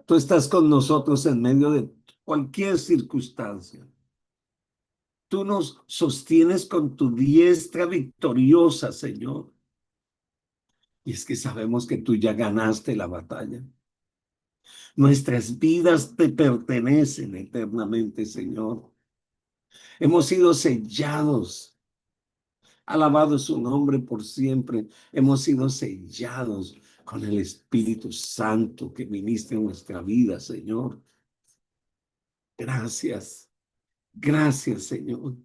Tú estás con nosotros en medio de cualquier circunstancia. Tú nos sostienes con tu diestra victoriosa, Señor. Y es que sabemos que tú ya ganaste la batalla. Nuestras vidas te pertenecen eternamente, Señor. Hemos sido sellados. Alabado su nombre por siempre. Hemos sido sellados con el Espíritu Santo que viniste en nuestra vida, Señor. Gracias. Gracias, Señor.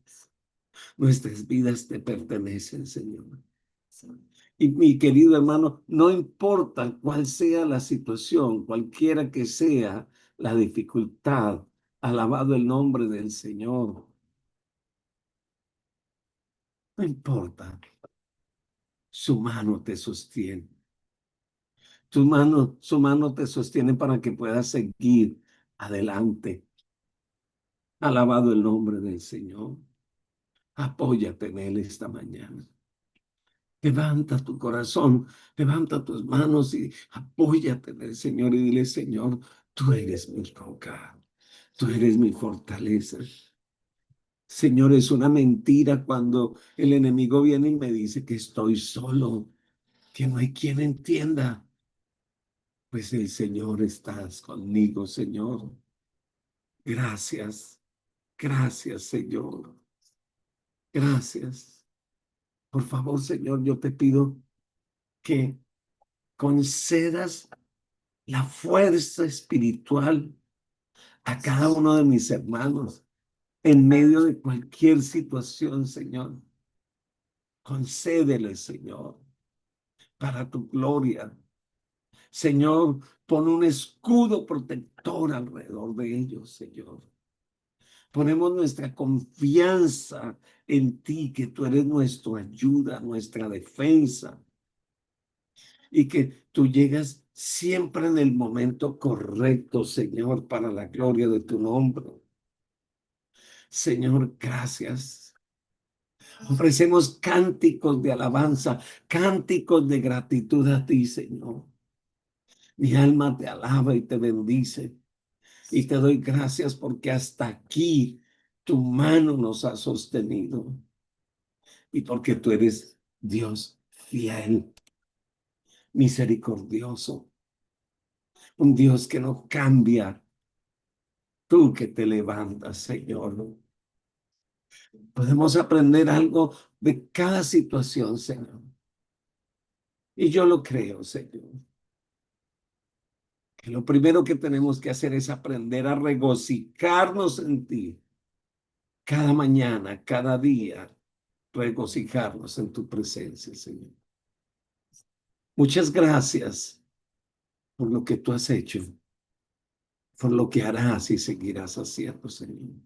Nuestras vidas te pertenecen, Señor. Y mi querido hermano, no importa cuál sea la situación, cualquiera que sea la dificultad, alabado el nombre del Señor. No importa, su mano te sostiene. Su mano te sostiene para que puedas seguir adelante. Alabado el nombre del Señor. Apóyate en Él esta mañana. Levanta tu corazón, levanta tus manos y apóyate en el Señor y dile, Señor, tú eres mi roca, tú eres mi fortaleza. Señor, es una mentira cuando el enemigo viene y me dice que estoy solo, que no hay quien entienda. Pues el Señor estás conmigo, Señor. Gracias, gracias, Señor. Gracias. Por favor, Señor, yo te pido que concedas la fuerza espiritual a cada uno de mis hermanos en medio de cualquier situación, Señor. Concédele, Señor, para tu gloria. Señor, pon un escudo protector alrededor de ellos, Señor. Ponemos nuestra confianza en ti, que tú eres nuestra ayuda, nuestra defensa, y que tú llegas siempre en el momento correcto, Señor, para la gloria de tu nombre. Señor, gracias. Ofrecemos cánticos de alabanza, cánticos de gratitud a ti, Señor. Mi alma te alaba y te bendice. Y te doy gracias porque hasta aquí tu mano nos ha sostenido. Y porque tú eres Dios fiel, misericordioso, un Dios que no cambia. Tú que te levantas, Señor. Podemos aprender algo de cada situación, Señor. Y yo lo creo, Señor. Que lo primero que tenemos que hacer es aprender a regocijarnos en ti. Cada mañana, cada día, regocijarnos en tu presencia, Señor. Muchas gracias por lo que tú has hecho, por lo que harás y seguirás haciendo, Señor.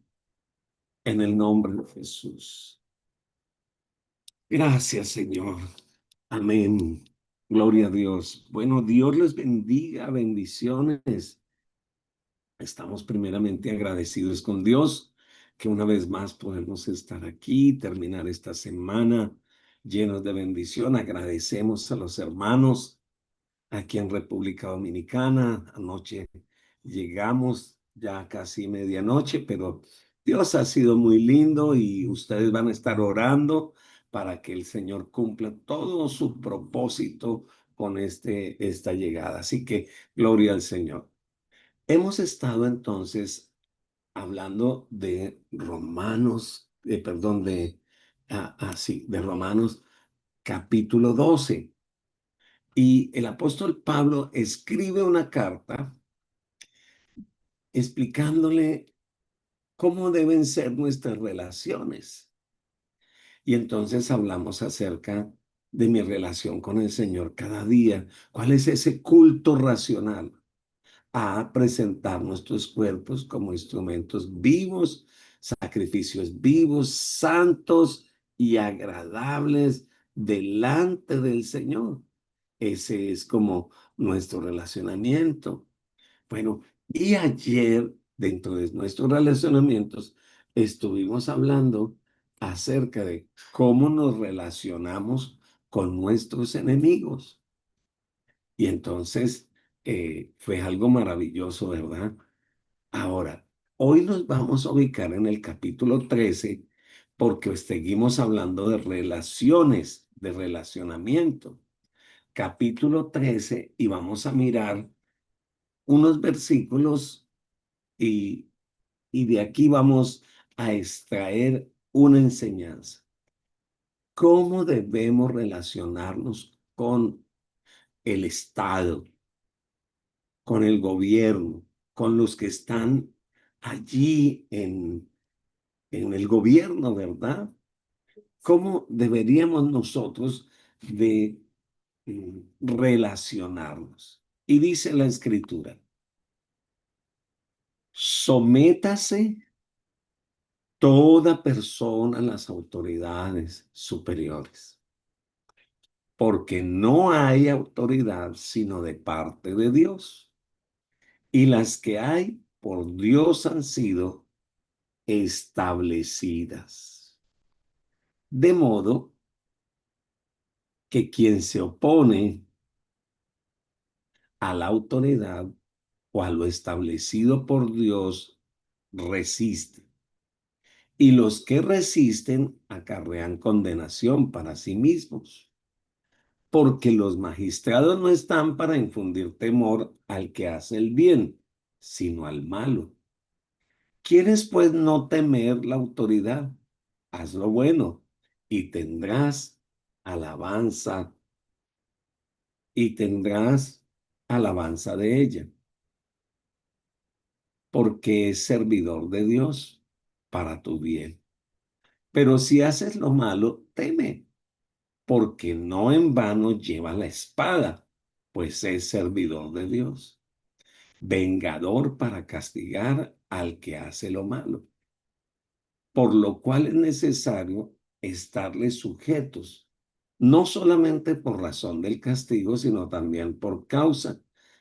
En el nombre de Jesús. Gracias, Señor. Amén. Gloria a Dios. Bueno, Dios les bendiga, bendiciones. Estamos primeramente agradecidos con Dios que una vez más podemos estar aquí, terminar esta semana llenos de bendición. Agradecemos a los hermanos aquí en República Dominicana. Anoche llegamos ya casi medianoche, pero Dios ha sido muy lindo y ustedes van a estar orando para que el Señor cumpla todo su propósito con esta llegada. Así que gloria al Señor. Hemos estado entonces hablando de Romanos, perdón, sí, de Romanos capítulo 12. Y el apóstol Pablo escribe una carta explicándole cómo deben ser nuestras relaciones. Y entonces hablamos acerca de mi relación con el Señor cada día. ¿Cuál es ese culto racional? A presentar nuestros cuerpos como instrumentos vivos, sacrificios vivos, santos y agradables delante del Señor. Ese es como nuestro relacionamiento. Bueno, y ayer, dentro de nuestros relacionamientos, estuvimos hablando acerca de cómo nos relacionamos con nuestros enemigos. Y entonces Fue algo maravilloso, ¿verdad? Ahora, hoy nos vamos a ubicar en el capítulo 13 porque seguimos hablando de relaciones, de relacionamiento. Capítulo 13 y vamos a mirar unos versículos y, y de aquí vamos a extraer una enseñanza. ¿Cómo debemos relacionarnos con el Estado, con el gobierno, con los que están allí en el gobierno, ¿verdad? ¿Cómo deberíamos nosotros de relacionarnos? Y dice la Escritura, sométase toda persona a las autoridades superiores, porque no hay autoridad sino de parte de Dios, y las que hay por Dios han sido establecidas. De modo que quien se opone a la autoridad o a lo establecido por Dios resiste. Y los que resisten acarrean condenación para sí mismos, porque los magistrados no están para infundir temor al que hace el bien, sino al malo. ¿Quieres pues no temer la autoridad? Haz lo bueno y tendrás alabanza tendrás alabanza de ella, porque es servidor de Dios para tu bien. Pero si haces lo malo, teme, porque no en vano lleva la espada, pues es servidor de Dios, vengador para castigar al que hace lo malo, por lo cual es necesario estarles sujetos, no solamente por razón del castigo, sino también por causa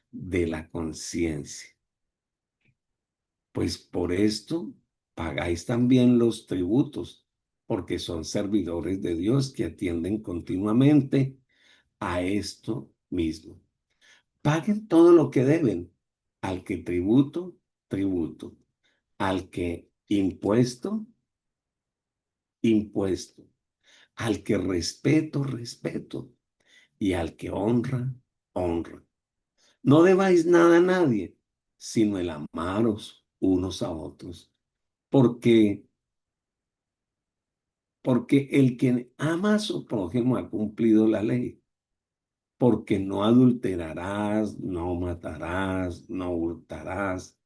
de la conciencia. Pues por esto pagáis también los tributos, porque son servidores de Dios que atienden continuamente a esto mismo. Paguen todo lo que deben, al que tributo, tributo, al que impuesto, impuesto, al que respeto, respeto, y al que honra, honra. No debáis nada a nadie, sino el amaros unos a otros, porque porque el que ama a su prójimo ha cumplido la ley, porque no adulterarás, no matarás, no hurtarás,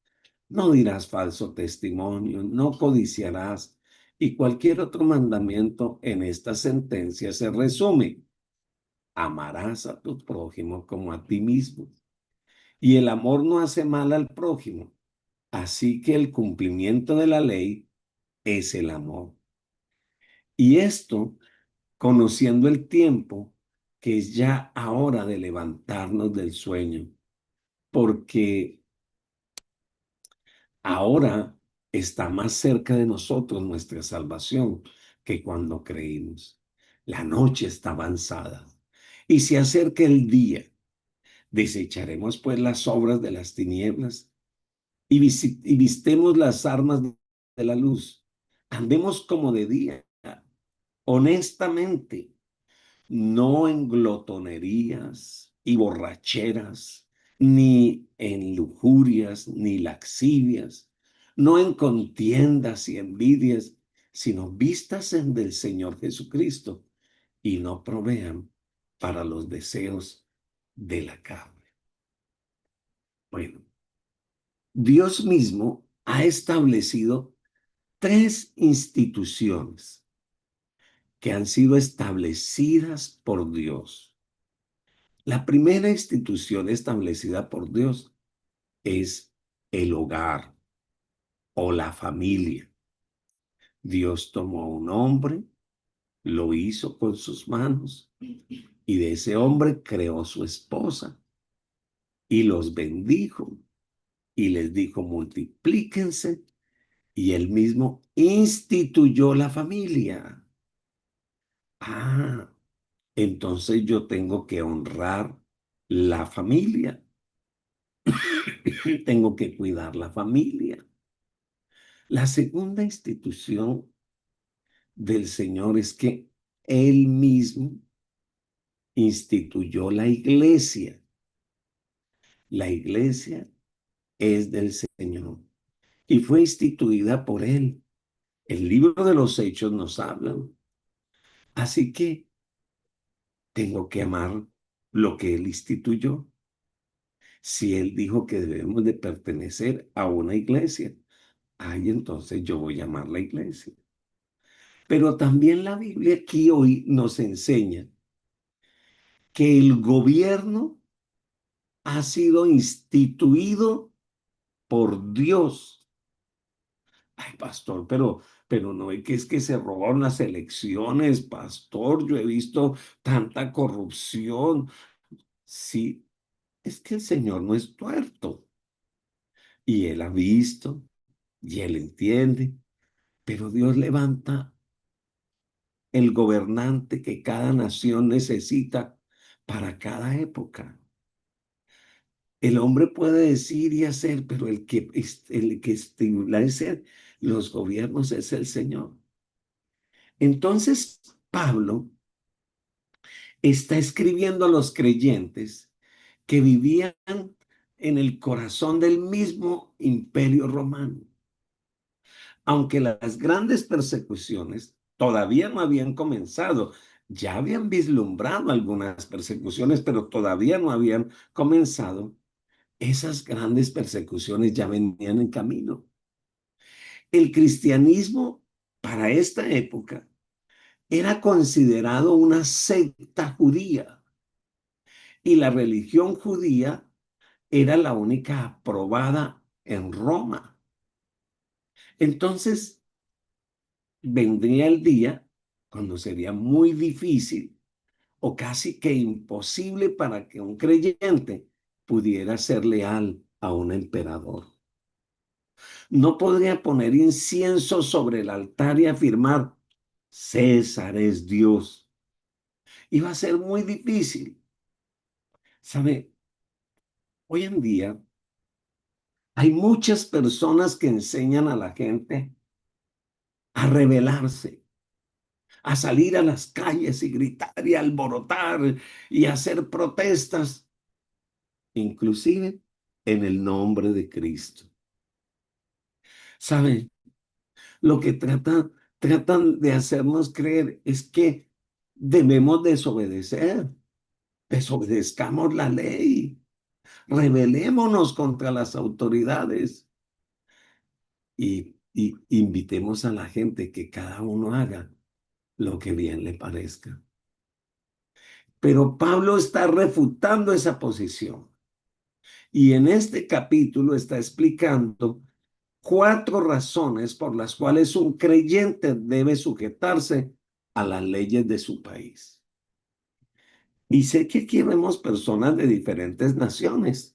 no dirás falso testimonio, no codiciarás, y cualquier otro mandamiento en esta sentencia se resume: amarás a tu prójimo como a ti mismo. Y el amor no hace mal al prójimo, así que el cumplimiento de la ley es el amor. Y esto conociendo el tiempo, que es ya hora de levantarnos del sueño, porque ahora está más cerca de nosotros nuestra salvación que cuando creímos. La noche está avanzada y se acerca el día. Desecharemos pues las obras de las tinieblas y vistemos las armas de la luz. Andemos como de día, honestamente, no en glotonerías y borracheras, ni en lujurias, ni laxivias, no en contiendas y envidias, sino vistas en del Señor Jesucristo y no provean para los deseos de la carne. Bueno, Dios mismo ha establecido tres instituciones que han sido establecidas por Dios. La primera institución establecida por Dios es el hogar o la familia. Dios tomó un hombre, lo hizo con sus manos y de ese hombre creó su esposa y los bendijo y les dijo: multiplíquense, y él mismo instituyó la familia. Ah, entonces yo tengo que honrar la familia. Tengo que cuidar la familia. La segunda institución del Señor es que Él mismo instituyó la iglesia. La iglesia es del Señor y fue instituida por Él. El libro de los Hechos nos habla. Así que tengo que amar lo que Él instituyó. Si Él dijo que debemos de pertenecer a una iglesia, ay, entonces yo voy a amar la iglesia. Pero también la Biblia aquí hoy nos enseña que el gobierno ha sido instituido por Dios. Ay, pastor, pero no es que se robaron las elecciones, pastor. Yo he visto tanta corrupción. Sí, es que el Señor no es tuerto y Él ha visto y Él entiende, pero Dios levanta el gobernante que cada nación necesita para cada época. El hombre puede decir y hacer, pero el que establece los gobiernos es el Señor. Entonces, Pablo está escribiendo a los creyentes que vivían en el corazón del mismo imperio romano. Aunque las grandes persecuciones todavía no habían comenzado, ya habían vislumbrado algunas persecuciones, pero todavía no habían comenzado. Esas grandes persecuciones ya venían en camino. El cristianismo para esta época era considerado una secta judía y la religión judía era la única aprobada en Roma. Entonces vendría el día cuando sería muy difícil o casi que imposible para que un creyente pudiera ser leal a un emperador. No podría poner incienso sobre el altar y afirmar, César es Dios. Iba a ser muy difícil. ¿Sabe? Hoy en día hay muchas personas que enseñan a la gente a rebelarse, a salir a las calles y gritar y alborotar y hacer protestas, inclusive en el nombre de Cristo. ¿Sabe? Lo que tratan de hacernos creer es que debemos desobedecer, desobedezcamos la ley, rebelémonos contra las autoridades y invitemos a la gente que cada uno haga lo que bien le parezca. Pero Pablo está refutando esa posición y en este capítulo está explicando 4 razones por las cuales un creyente debe sujetarse a las leyes de su país. Y sé que aquí vemos personas de diferentes naciones.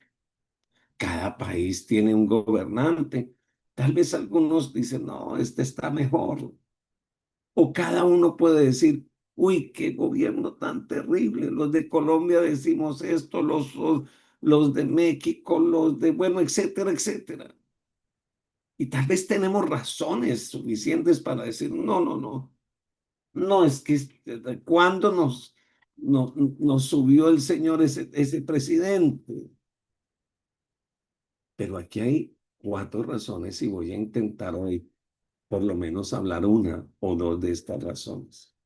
Cada país tiene un gobernante. Tal vez algunos dicen, no, este está mejor. O cada uno puede decir, uy, qué gobierno tan terrible. Los de Colombia decimos esto, los de México, los de, bueno, etcétera, etcétera. Y tal vez tenemos razones suficientes para decir, no, no, no. No, es que cuando nos subió el señor ese presidente. Pero aquí hay 4 razones y voy a intentar hoy por lo menos hablar una o dos de estas razones.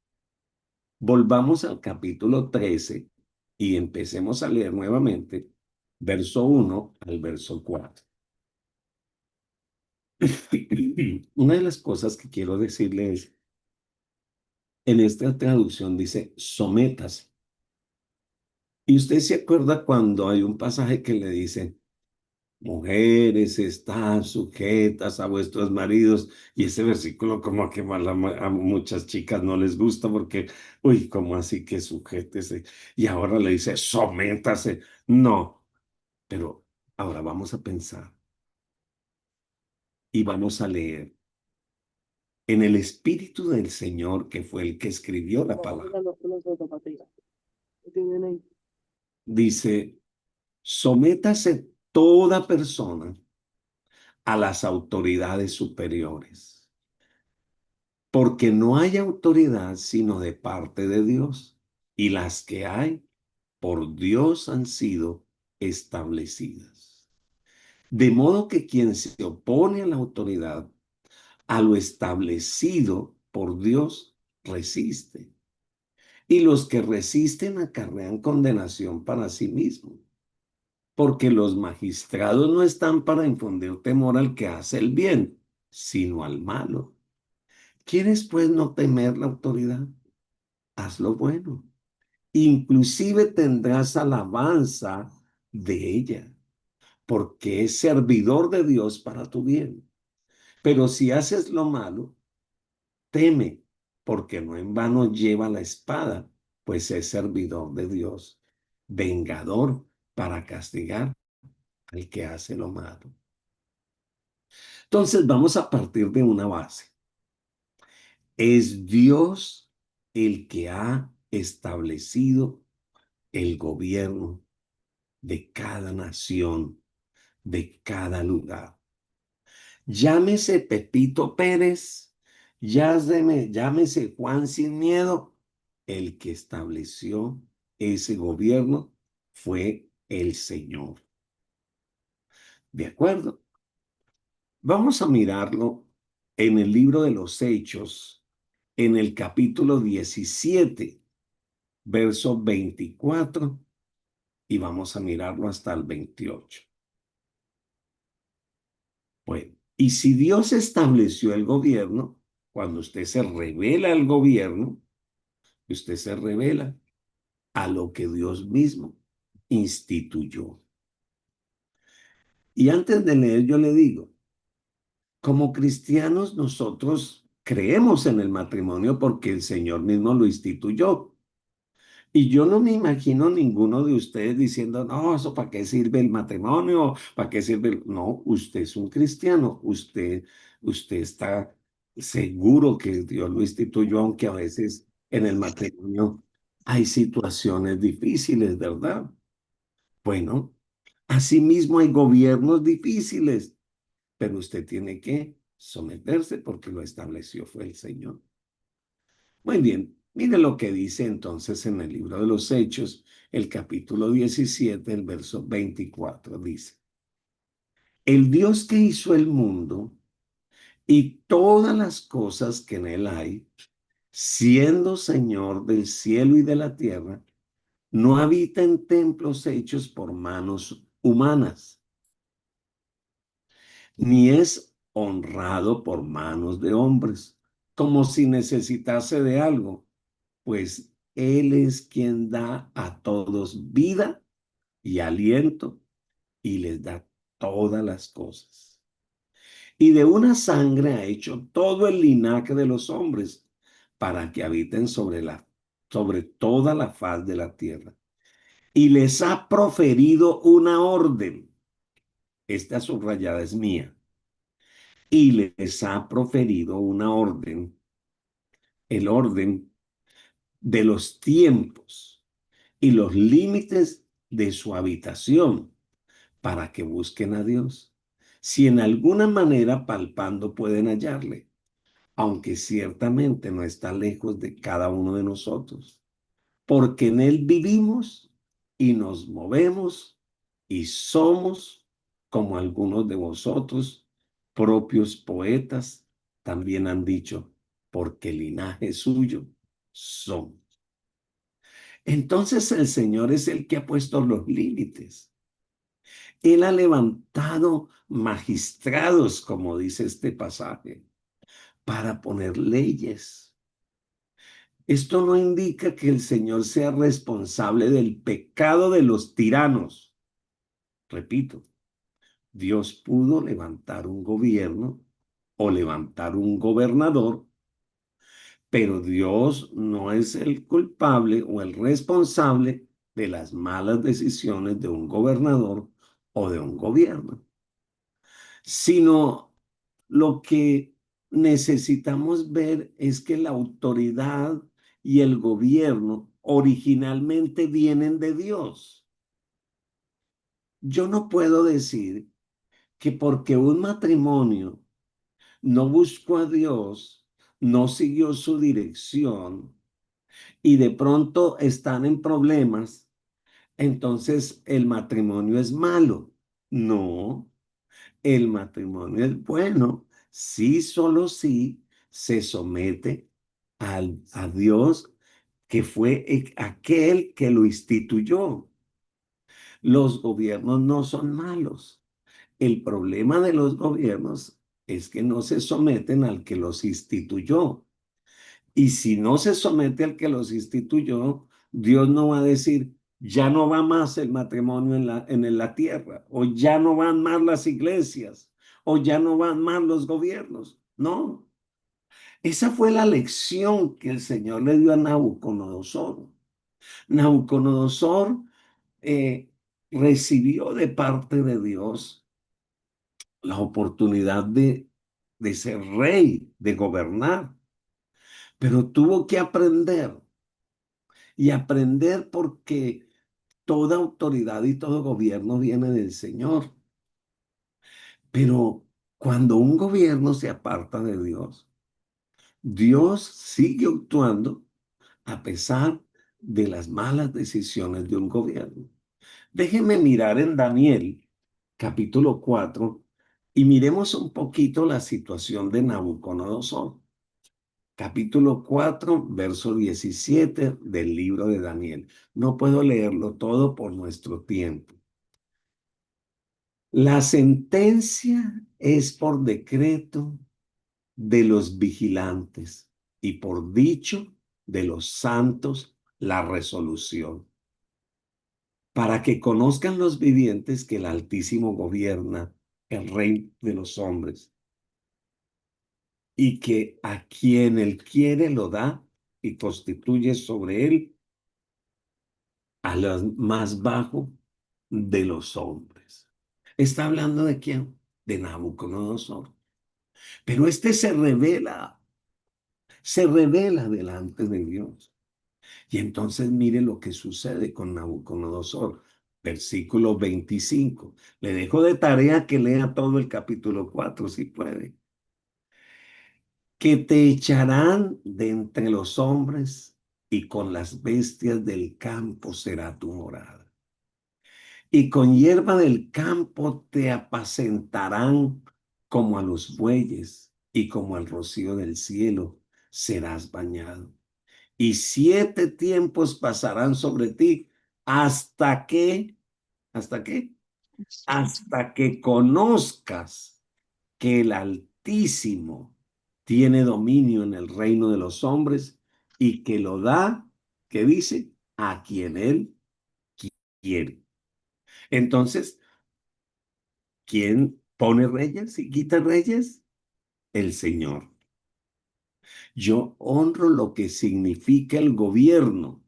Volvamos al capítulo 13 y empecemos a leer nuevamente verso 1 al verso 4. Una de las cosas que quiero decirles en esta traducción dice, sometas. Y usted se acuerda cuando hay un pasaje que le dice, mujeres están sujetas a vuestros maridos, y ese versículo como que a muchas chicas no les gusta porque, uy, ¿cómo así que sujétese? Y ahora le dice, sométase. No, pero ahora vamos a pensar y vamos a leer en el Espíritu del Señor, que fue el que escribió la palabra. Dice, sométase toda persona a las autoridades superiores, porque no hay autoridad sino de parte de Dios, y las que hay por Dios han sido establecidas. De modo que quien se opone a la autoridad, a lo establecido por Dios, resiste. Y los que resisten acarrean condenación para sí mismos, porque los magistrados no están para infundir temor al que hace el bien, sino al malo. ¿Quieres pues no temer la autoridad? Haz lo bueno. Inclusive tendrás alabanza de ella, porque es servidor de Dios para tu bien. Pero si haces lo malo, teme, porque no en vano lleva la espada, pues es servidor de Dios, vengador para castigar al que hace lo malo. Entonces vamos a partir de una base. Es Dios el que ha establecido el gobierno de cada nación, de cada lugar. Llámese Pepito Pérez, llámese Juan Sin Miedo, el que estableció ese gobierno fue el Señor. ¿De acuerdo? Vamos a mirarlo en el libro de los Hechos, en el capítulo 17, verso 24, y vamos a mirarlo hasta el 28. Bueno, y si Dios estableció el gobierno, cuando usted se revela al gobierno, usted se revela a lo que Dios mismo instituyó. Y antes de leer, yo le digo, como cristianos nosotros creemos en el matrimonio porque el Señor mismo lo instituyó. Y yo no me imagino ninguno de ustedes diciendo, no, eso para qué sirve el matrimonio, para qué sirve No, usted es un cristiano, usted está seguro que Dios lo instituyó, aunque a veces en el matrimonio hay situaciones difíciles, ¿verdad? Bueno, asimismo hay gobiernos difíciles, pero usted tiene que someterse porque lo estableció fue el Señor. Muy bien, mire lo que dice entonces en el libro de los Hechos, el capítulo 17, el verso 24, dice, el Dios que hizo el mundo y todas las cosas que en él hay, siendo Señor del cielo y de la tierra, no habita en templos hechos por manos humanas, ni es honrado por manos de hombres, como si necesitase de algo, pues Él es quien da a todos vida y aliento y les da todas las cosas. Y de una sangre ha hecho todo el linaje de los hombres para que habiten sobre toda la faz de la tierra. Y les ha proferido una orden. Esta subrayada es mía. Y les ha proferido una orden, el orden de los tiempos y los límites de su habitación para que busquen a Dios, si en alguna manera palpando pueden hallarle, aunque ciertamente no está lejos de cada uno de nosotros, porque en él vivimos y nos movemos y somos como algunos de vosotros, propios poetas, también han dicho, porque linaje suyo somos. Entonces el Señor es el que ha puesto los límites. Él ha levantado magistrados, como dice este pasaje, para poner leyes. Esto no indica que el Señor sea responsable del pecado de los tiranos. Repito, Dios pudo levantar un gobierno o levantar un gobernador, pero Dios no es el culpable o el responsable de las malas decisiones de un gobernador o de un gobierno, sino lo que necesitamos ver es que la autoridad y el gobierno originalmente vienen de Dios. yo no puedo decir que porque un matrimonio no buscó a Dios, no siguió su dirección y de pronto están en problemas, entonces el matrimonio es malo. No, el matrimonio es bueno si solo si se somete a Dios, que fue aquel que lo instituyó. Los gobiernos no son malos. El problema de los gobiernos es que no se someten al que los instituyó. Y si no se somete al que los instituyó, Dios no va a decir, ya no va más el matrimonio en la tierra, o ya no van más las iglesias, o ya no van más los gobiernos. No, esa fue la lección que el Señor le dio a Nabucodonosor. Nabucodonosor eh, recibió de parte de Dios la oportunidad de ser rey, de gobernar, pero tuvo que aprender y aprender porque toda autoridad y todo gobierno viene del Señor. Pero cuando un gobierno se aparta de Dios, Dios sigue actuando a pesar de las malas decisiones de un gobierno. Déjenme mirar en Daniel, capítulo 4, y miremos un poquito la situación de Nabucodonosor. Capítulo 4, verso 17 del libro de Daniel. No puedo leerlo todo por nuestro tiempo. La sentencia es por decreto de los vigilantes y por dicho de los santos la resolución, para que conozcan los vivientes que el Altísimo gobierna el rey de los hombres y que a quien él quiere lo da y constituye sobre él a los más bajo de los hombres. ¿Está hablando de quién? De Nabucodonosor. Pero este se revela delante de Dios. Y entonces mire lo que sucede con Nabucodonosor. Versículo 25. Le dejo de tarea que lea todo el capítulo 4, si puede. Que te echarán de entre los hombres y con las bestias del campo será tu morada. Y con hierba del campo te apacentarán como a los bueyes y como al rocío del cielo serás bañado. Y 7 tiempos pasarán sobre ti hasta que, ¿hasta qué? Hasta que conozcas que el Altísimo tiene dominio en el reino de los hombres y que lo da, ¿qué dice? A quien él quiere. Entonces, ¿quién pone reyes y quita reyes? El Señor. Yo honro lo que significa el gobierno,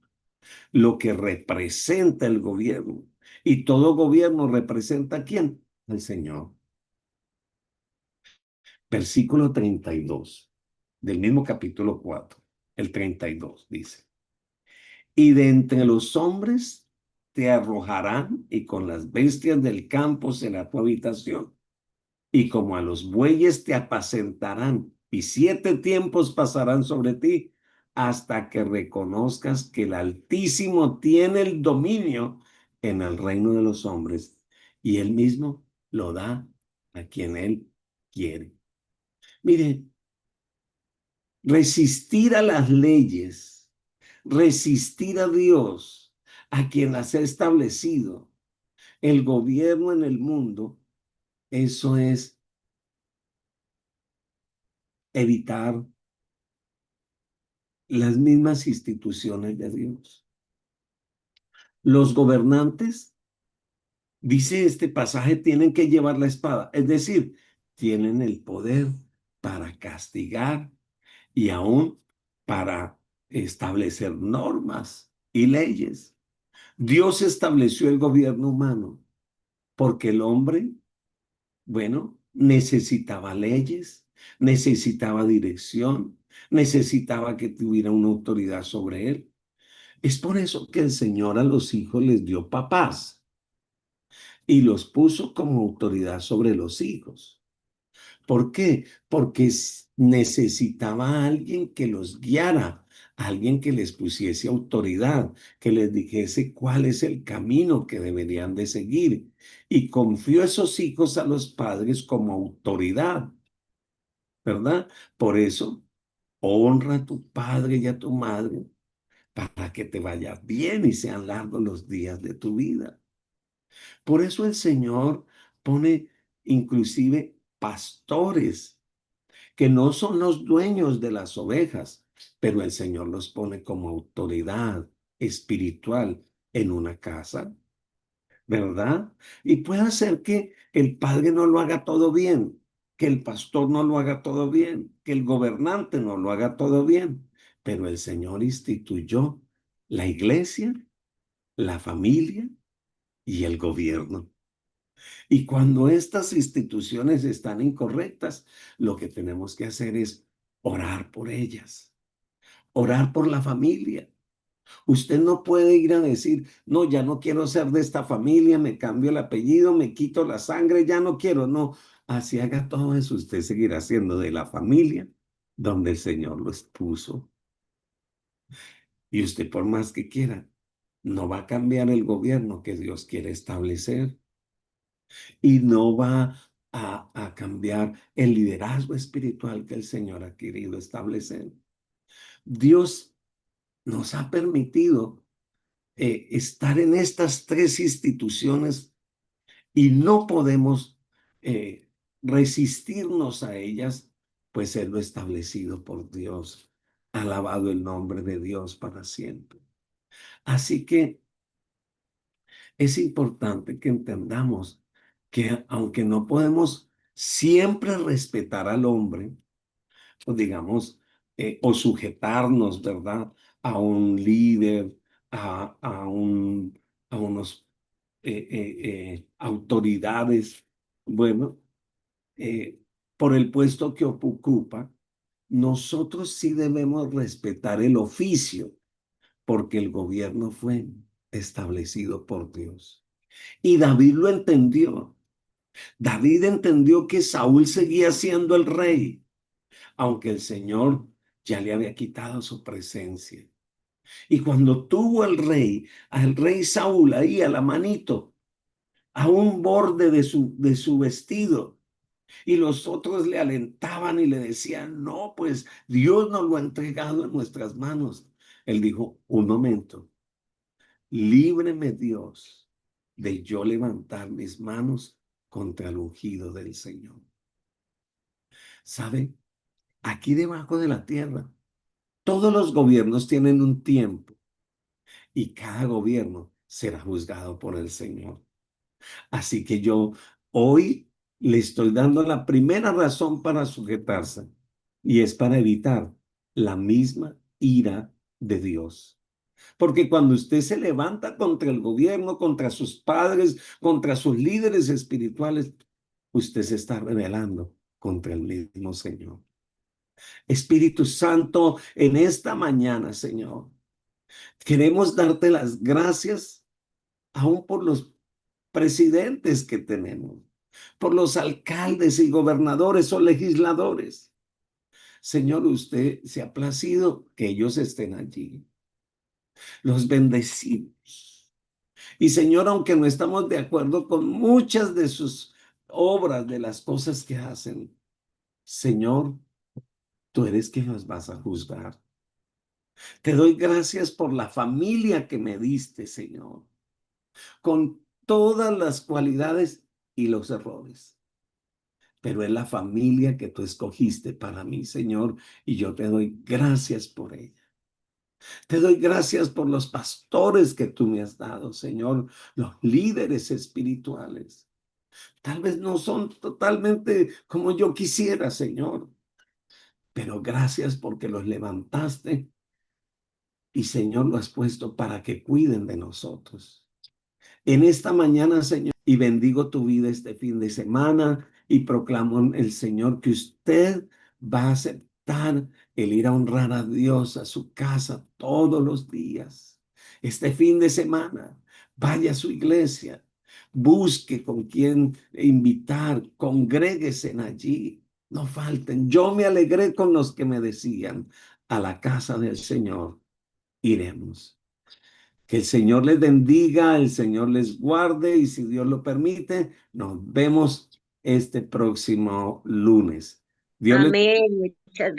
lo que representa el gobierno. Y todo gobierno representa ¿a quién? Al Señor. Versículo 32 del mismo capítulo 4, el 32 dice, y de entre los hombres te arrojarán y con las bestias del campo será tu habitación. Y como a los bueyes te apacentarán, y 7 tiempos pasarán sobre ti, hasta que reconozcas que el Altísimo tiene el dominio en el reino de los hombres, y él mismo lo da a quien él quiere. Mire, resistir a las leyes, resistir a Dios, a quien las ha establecido, el gobierno en el mundo, eso es evitar las mismas instituciones de Dios. Los gobernantes, dice este pasaje, tienen que llevar la espada, es decir, tienen el poder para castigar y aún para establecer normas y leyes. Dios estableció el gobierno humano porque el hombre, bueno, necesitaba leyes, necesitaba dirección, necesitaba que tuviera una autoridad sobre él. Es por eso que el Señor a los hijos les dio papás. y los puso como autoridad sobre los hijos. ¿Por qué? Porque necesitaba a alguien que los guiara, alguien que les pusiese autoridad, que les dijese cuál es el camino que deberían de seguir. Y confió esos hijos a los padres como autoridad, ¿verdad? Por eso, honra a tu padre y a tu madre para que te vaya bien y sean largos los días de tu vida. Por eso el Señor pone inclusive pastores que no son los dueños de las ovejas, pero el Señor los pone como autoridad espiritual en una casa, ¿verdad? Y puede ser que el padre no lo haga todo bien, que el pastor no lo haga todo bien, que el gobernante no lo haga todo bien, pero el Señor instituyó la iglesia, la familia y el gobierno. Y cuando estas instituciones están incorrectas, lo que tenemos que hacer es orar por ellas, orar por la familia. Usted no puede ir a decir, no, ya no quiero ser de esta familia, me cambio el apellido, me quito la sangre, ya no quiero. No, así haga todo eso, usted seguirá siendo de la familia donde el Señor lo expuso. Y usted por más que quiera, no va a cambiar el gobierno que Dios quiere establecer y no va a cambiar el liderazgo espiritual que el Señor ha querido establecer. Dios nos ha permitido estar en estas tres instituciones y no podemos resistirnos a ellas, pues es lo establecido por Dios. Alabado el nombre de Dios para siempre. Así que es importante que entendamos que aunque no podemos siempre respetar al hombre, o digamos, o sujetarnos, ¿verdad? A un líder, a, un, a unos autoridades, bueno, eh, por el puesto que ocupa, nosotros sí debemos respetar el oficio, porque el gobierno fue establecido por Dios. Y David lo entendió. David entendió que Saúl seguía siendo el rey, aunque el Señor ya le había quitado su presencia. Y cuando tuvo al rey Saúl ahí a la manito, a un borde de su vestido, y los otros le alentaban y le decían, no, pues Dios nos lo ha entregado en nuestras manos. Él dijo, un momento, líbreme Dios de yo levantar mis manos contra el ungido del Señor. ¿Sabe? Aquí debajo de la tierra, todos los gobiernos tienen un tiempo y cada gobierno será juzgado por el Señor. Así que yo hoy le estoy dando la primera razón para sujetarse y es para evitar la misma ira de Dios. Porque cuando usted se levanta contra el gobierno, contra sus padres, contra sus líderes espirituales, usted se está rebelando contra el mismo Señor. Espíritu Santo, en esta mañana, Señor, queremos darte las gracias aún por los presidentes que tenemos, por los alcaldes y gobernadores o legisladores. Señor, usted se ha placido que ellos estén allí. Los bendecimos. Y Señor, aunque no estamos de acuerdo con muchas de sus obras, de las cosas que hacen, Señor, tú eres quien los vas a juzgar. Te doy gracias por la familia que me diste, Señor, con todas las cualidades y los errores. Pero es la familia que tú escogiste para mí, Señor, y yo te doy gracias por ella. Te doy gracias por los pastores que tú me has dado, Señor, los líderes espirituales. Tal vez no son totalmente como yo quisiera, Señor, pero gracias porque los levantaste y, Señor, lo has puesto para que cuiden de nosotros. En esta mañana, Señor, y bendigo tu vida este fin de semana y proclamo en el Señor que usted va a aceptar el ir a honrar a Dios a su casa todos los días. Este fin de semana, vaya a su iglesia, busque con quién invitar, congréguese allí, no falten. Yo me alegré con los que me decían, a la casa del Señor iremos. Que el Señor les bendiga, el Señor les guarde y si Dios lo permite, nos vemos este próximo lunes. Dios les Amén. Muchas